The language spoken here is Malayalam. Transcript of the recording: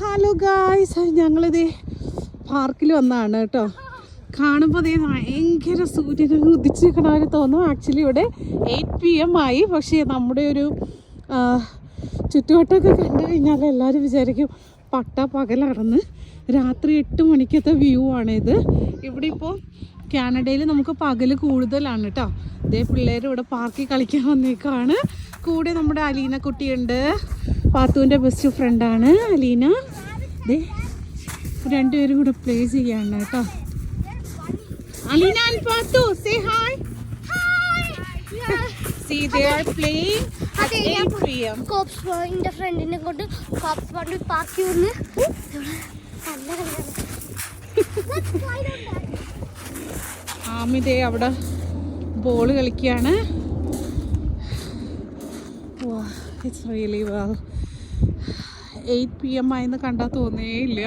ഹലോ ഗായ്സ്, ഞങ്ങളിത് പാർക്കിൽ വന്നതാണ് കേട്ടോ. കാണുമ്പോൾ അതേ ഭയങ്കര സൂര്യനെ ഉദിച്ച് നിൽക്കണവർ തോന്നും. ആക്ച്വലി ഇവിടെ 8 PM ആയി. പക്ഷേ നമ്മുടെ ഒരു ചുറ്റുവട്ടമൊക്കെ കണ്ടു കഴിഞ്ഞാൽ എല്ലാവരും വിചാരിക്കും പട്ട പകലാണെന്ന്. രാത്രി 8 മണിക്കത്തെ വ്യൂ ആണിത്. ഇവിടെ ഇപ്പോൾ കാനഡയിൽ നമുക്ക് പകൽ കൂടുതലാണ് കേട്ടോ. ഇതേ പിള്ളേർ ഇവിടെ പാർക്കിൽ കളിക്കാൻ വന്നേക്കാണ്. കൂടെ നമ്മുടെ അലീന കുട്ടിയുണ്ട്, പാത്തുവിൻ്റെ ബെസ്റ്റ് ഫ്രണ്ടാണ് അലീന. ദേ രണ്ടുപേരും കൂടെ പ്ലേ ചെയ്യാണ് കേട്ടോ. Aleena and Pathu, say hi. See, they are playing at 8 PM. Cops പോയിന്റെ ഫ്രണ്ടിനെ കൊണ്ട് കോപ്സ് പോയിന്റ് പാർക്കി വന്ന് ആമിതേ അവിടെ ബോൾ കളിക്കുകയാണ്. It's really well. 8 PM ആയെന്ന് കണ്ടാൽ തോന്നേ ഇല്ല.